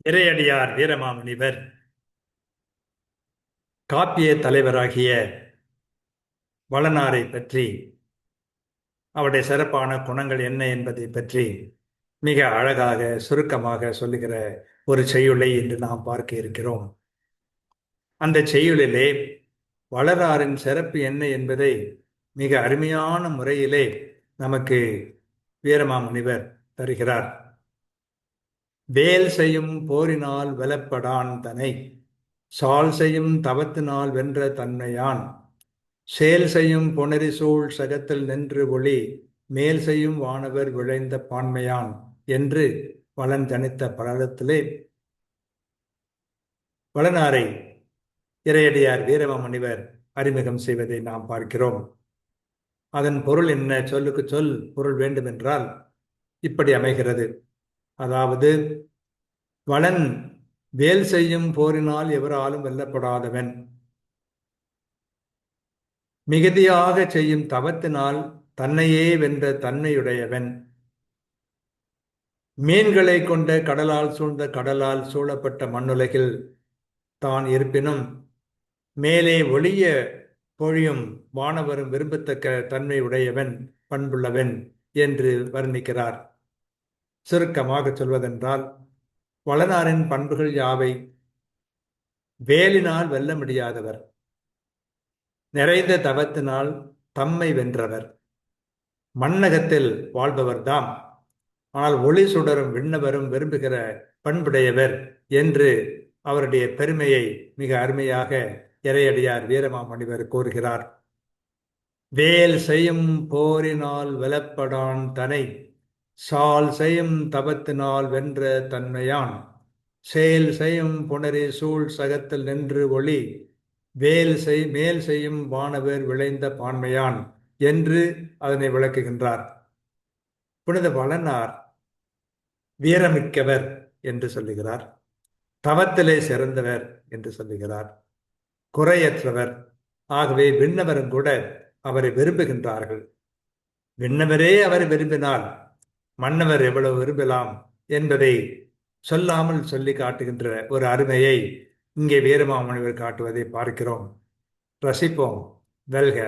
இறையடியார் வீரமாமுனிவர் காப்பிய தலைவராகிய வளனாரை பற்றி, அவருடைய சிறப்பான குணங்கள் என்ன என்பதை பற்றி மிக அழகாக சுருக்கமாக சொல்லுகிற ஒரு செய்யுளை இன்று நாம் பார்க்க இருக்கிறோம். அந்த செய்யுளிலே வளனாரின் சிறப்பு என்ன என்பதை மிக அருமையான முறையிலே நமக்கு வீரமாமுனிவர் தருகிறார். வேல் செய்யும் போரினால் வெலப்படான் தனை, சால் செய்யும் தவத்தினால் வென்ற தன்மையான், சேல் செய்யும் புணரி சூழ் சகத்தில் நின்று ஒளி, மேல் செய்யும் வானவர் விளைந்த பான்மையான் என்று வளன் தனித்த படலத்திலே வளனாரை இறையடியார் வீரமாமுனிவர் அறிமுகம் செய்வதை நாம் பார்க்கிறோம். அதன் பொருள் என்ன? சொல்லுக்கு சொல் பொருள் வேண்டுமென்றால் இப்படி அமைகிறது. அதாவது, வளன் வேல் செய்யும் போரினால் எவராலும் வெல்லப்படாதவன், மிகுதியாக செய்யும் தவத்தினால் தன்னையே வென்ற தன்மையுடையவன், மீன்களை கொண்ட கடலால் சூழ்ந்த கடலால் சூழப்பட்ட மண்ணுலகில் தான் இருப்பினும் மேலே ஒளிய பொழியும் வானவரும் விரும்பத்தக்க தன்மை உடையவன், பண்புள்ளவன் என்று வர்ணிக்கிறார். சுருக்கமாக சொல்வதென்றால், வளனாரின் பண்புகள் யாவை? வேலினால் வெல்ல முடியாதவர், நிறைந்த தவத்தினால் தம்மை வென்றவர், மண்ணகத்தில் வாழ்பவர்தாம், ஆனால் ஒளி சுடரும் விண்ணவரும் விரும்புகிற பண்புடையவர் என்று அவருடைய பெருமையை மிக அருமையாக இறையடியார் வீரமாமுனிவர் கூறுகிறார். வேல் செய்யும் போரினால் வெலப்படான் தனை, சால் செய்யும் தவத்தினால் வென்ற தன்மையான், சேல் செய்யும் புணரி சூழ் சகத்தில் நின்று ஒளி, மேல் செய்யும் வானவர் விளைந்த பான்மையான் என்று அதனை விளக்குகின்றார். புனித வளனார் வீரமிக்கவர் என்று சொல்லுகிறார், தவத்திலே சிறந்தவர் என்று சொல்லுகிறார், குறையற்றவர். ஆகவே விண்ணவரும் கூட அவரை விரும்புகின்றார்கள். விண்ணவரே அவரை விரும்பினால் மன்னவர் எவ்வளவு விரும்பலாம் என்பதை சொல்லாமல் சொல்லி காட்டுகின்ற ஒரு அருமையை இங்கே வீரமாமுனிவர் காட்டுவதை பார்க்கிறோம். ரசிப்போம். வெல்க!